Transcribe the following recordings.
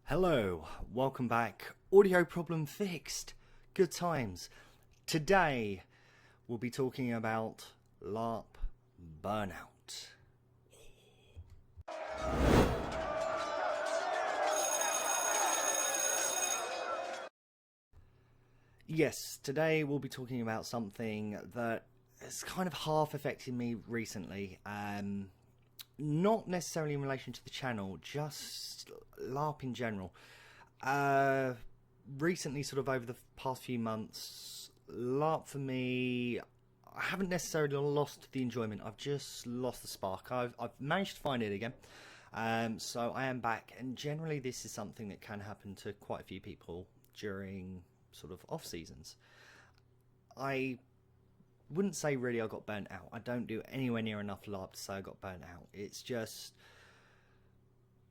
Hello, welcome back. Audio problem fixed. Good times. Today we'll be talking about Larp Burnout. Yes, today we'll be talking about something that has kind of half affected me recently. Not necessarily in relation to the channel, just LARP in general. Recently, sort of over the past few months, LARP for me, I haven't necessarily lost the enjoyment. I've just lost the spark. I've managed to find it again. So I am back, and generally this is something that can happen to quite a few people during sort of off seasons. I wouldn't say really I got burnt out. I don't do anywhere near enough LARP to say I got burnt out. It's just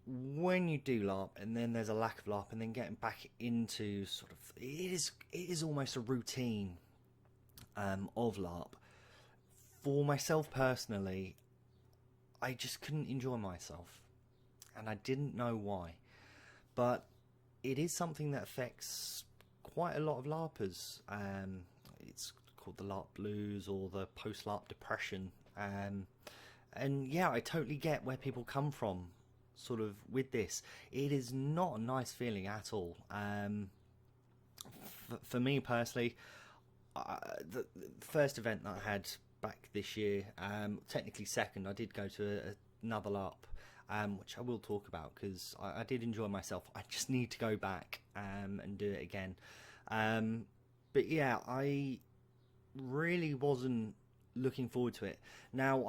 when you do LARP and then there's a lack of LARP and then getting back into sort of it is almost a routine of LARP. For myself personally, I just couldn't enjoy myself, and I didn't know why. But it is something that affects quite a lot of LARPers. It's called the LARP blues or the post-LARP depression, and yeah, I totally get where people come from sort of with this. It is not a nice feeling at all. For me personally, the first event that I had back this year, technically second, I did go to another LARP, which I will talk about because I did enjoy myself. I just need to go back and do it again. But yeah, I really wasn't looking forward to it. Now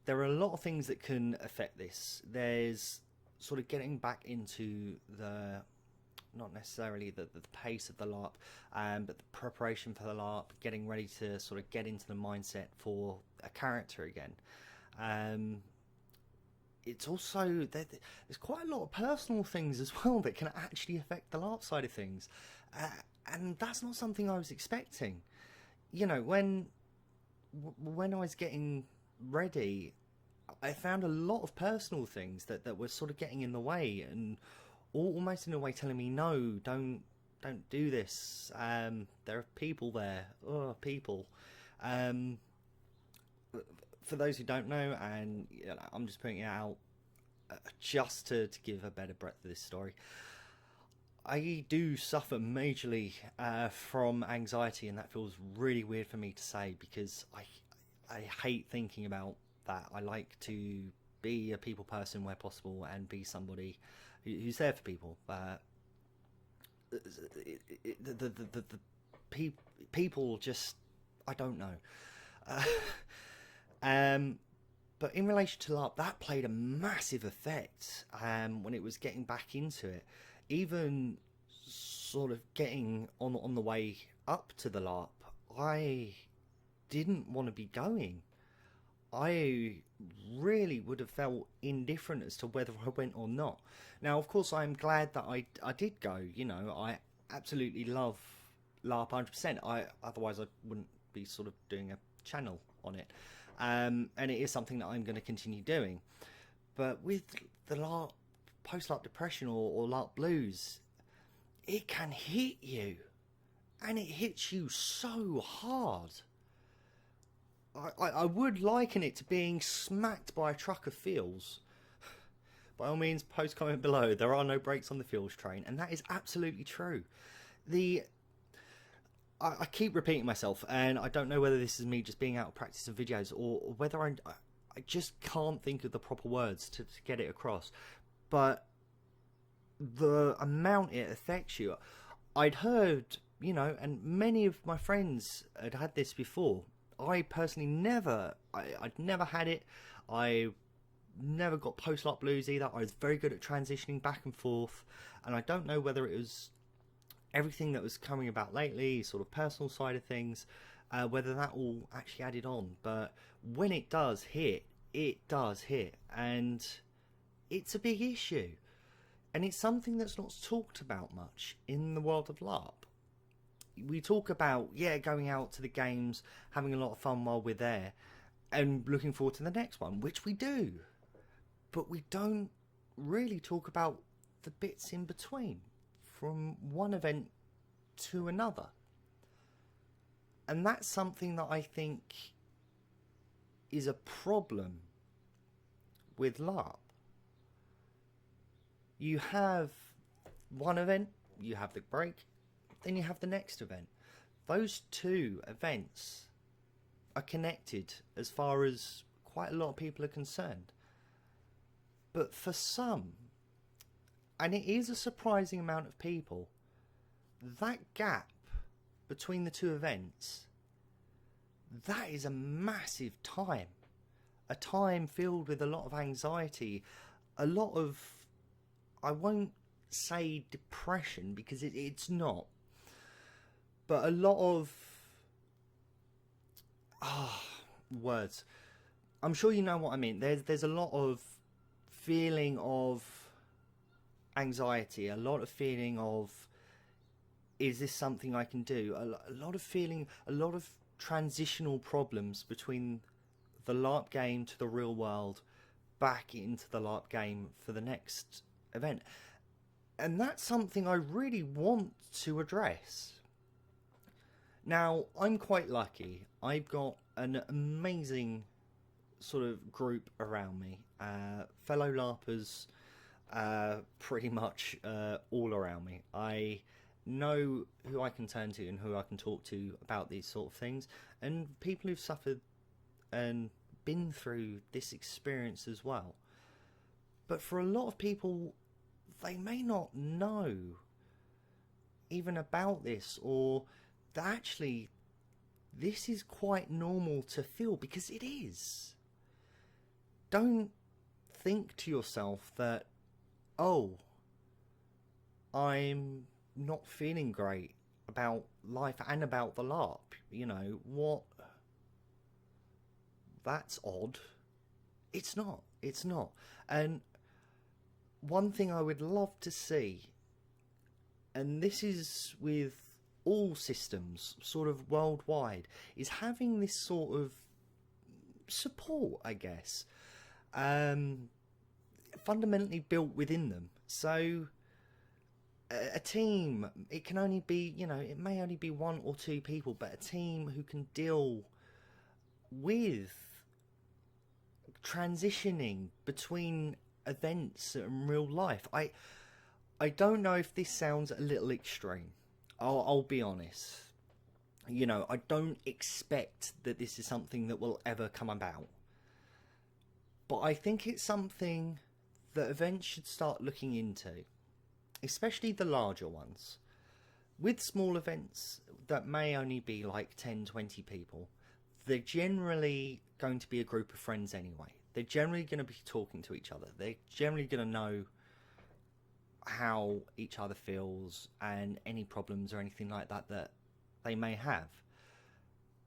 there are a lot of things that can affect this. There's sort of getting back into the, not necessarily the pace of the LARP, but the preparation for the LARP, getting ready to sort of get into the mindset for a character again. It's also, there's quite a lot of personal things as well that can actually affect the LARP side of things. And that's not something I was expecting. You know, when I was getting ready, I found a lot of personal things that were sort of getting in the way, and almost in a way telling me, no, don't do this. There are people there. Oh, people. For those who don't know, and you know, I'm just putting it out just to give a better breadth of this story. I do suffer majorly from anxiety, and that feels really weird for me to say because I hate thinking about that. I like to be a people person where possible and be somebody who's there for people. The people just, I don't know. But in relation to LARP, that played a massive effect when it was getting back into it. Even sort of getting on the way up to the LARP, I didn't want to be going. I really would have felt indifferent as to whether I went or not. Now, of course, I'm glad that I did go. You know, I absolutely love LARP 100%. Otherwise I wouldn't be sort of doing a channel on it. And it is something that I'm going to continue doing. But with the LARP, post-LARP depression or LARP blues, it can hit you. And it hits you so hard. I would liken it to being smacked by a truck of feels. By all means, post comment below. There are no brakes on the feels train, and that is absolutely true. I keep repeating myself, and I don't know whether this is me just being out of practice in videos or whether I just can't think of the proper words to get it across. But the amount it affects you, I'd heard, you know, and many of my friends had this before. I personally I'd never had it. I never got post-LARP blues either. I was very good at transitioning back and forth, and I don't know whether it was everything that was coming about lately, sort of personal side of things, whether that all actually added on. But when it does hit, and it's a big issue, and it's something that's not talked about much in the world of LARP. We talk about, yeah, going out to the games, having a lot of fun while we're there, and looking forward to the next one, which we do. But we don't really talk about the bits in between from one event to another. And that's something that I think is a problem with LARP. You have one event, you have the break, then you have the next event. Those two events are connected as far as quite a lot of people are concerned. But for some, and it is a surprising amount of people, that gap between the two events, that is a massive time. A time filled with a lot of anxiety, a lot of, I won't say depression because it's not, but a lot of words. I'm sure you know what I mean. There's a lot of feeling of anxiety, a lot of feeling of, is this something I can do? A lot of feeling, a lot of transitional problems between the LARP game to the real world, back into the LARP game for the next event. And that's something I really want to address. Now, I'm quite lucky. I've got an amazing sort of group around me. Fellow LARPers, pretty much all around me. I know who I can turn to and who I can talk to about these sort of things. And people who've suffered and been through this experience as well. But for a lot of people, they may not know even about this, or that actually this is quite normal to feel, because it is. Don't think to yourself that, oh, I'm not feeling great about life and about the LARP. You know, what? That's odd. It's not. It's not. And one thing I would love to see, and this is with all systems sort of worldwide, is having this sort of support, I guess, fundamentally built within them. So a team, it can only be, you know, it may only be one or two people, but a team who can deal with transitioning between events and real life. I don't know if this sounds a little extreme. I'll be honest. You know, I don't expect that this is something that will ever come about. But I think it's something that events should start looking into, especially the larger ones. With small events that may only be like 10, 20 people, they're generally going to be a group of friends anyway. They're generally going to be talking to each other. They're generally going to know how each other feels and any problems or anything like that that they may have.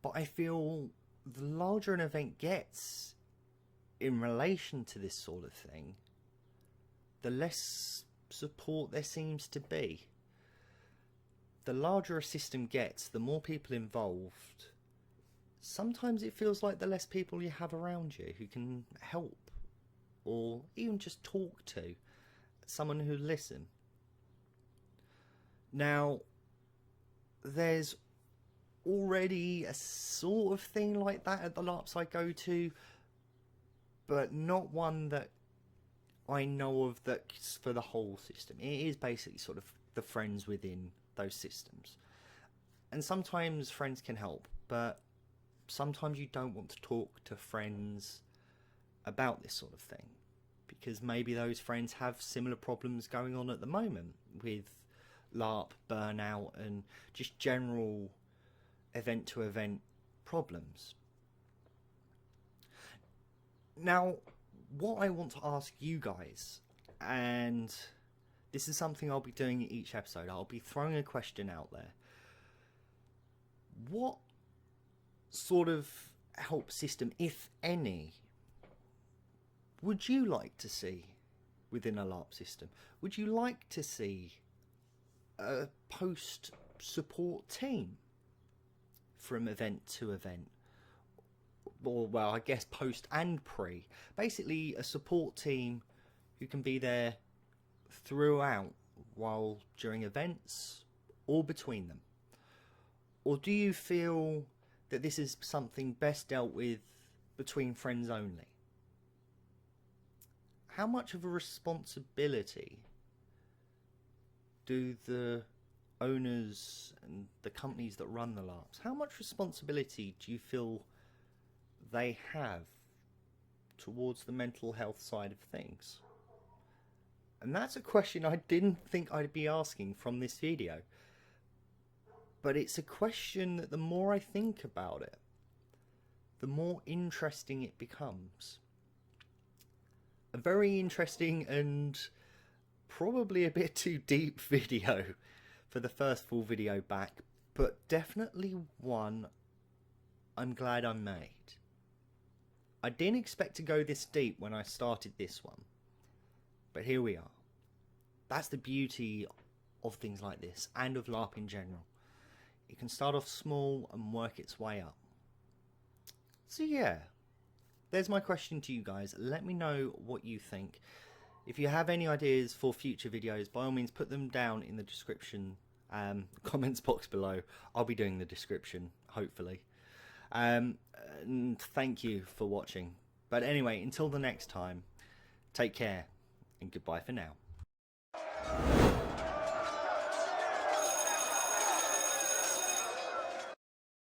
But I feel the larger an event gets in relation to this sort of thing, the less support there seems to be. The larger a system gets, the more people involved, sometimes it feels like the less people you have around you who can help or even just talk to, someone who listen. Now, there's already a sort of thing like that at the LARPs I go to, but not one that I know of that's for the whole system. It is basically sort of the friends within those systems. And sometimes friends can help, but sometimes you don't want to talk to friends about this sort of thing, because maybe those friends have similar problems going on at the moment with LARP, burnout, and just general event-to-event problems. Now, what I want to ask you guys, and this is something I'll be doing in each episode, I'll be throwing a question out there. What sort of help system, if any, would you like to see within a LARP system? Would you like to see a post-support team from event to event? Or, well, I guess post and pre. Basically, a support team who can be there throughout, while during events, or between them? Or do you feel that this is something best dealt with between friends only? How much of a responsibility do the owners and the companies that run the LARPs, how much responsibility do you feel they have towards the mental health side of things? And that's a question I didn't think I'd be asking from this video. But it's a question that the more I think about it, the more interesting it becomes. A very interesting and probably a bit too deep video for the first full video back, but definitely one I'm glad I made. I didn't expect to go this deep when I started this one, but here we are. That's the beauty of things like this, and of LARP in general. It can start off small and work its way up. So yeah, there's my question to you guys. Let me know what you think. If you have any ideas for future videos, by all means put them down in the description comments box below. I'll be doing the description, hopefully. And thank you for watching. But anyway, until the next time, take care and goodbye for now.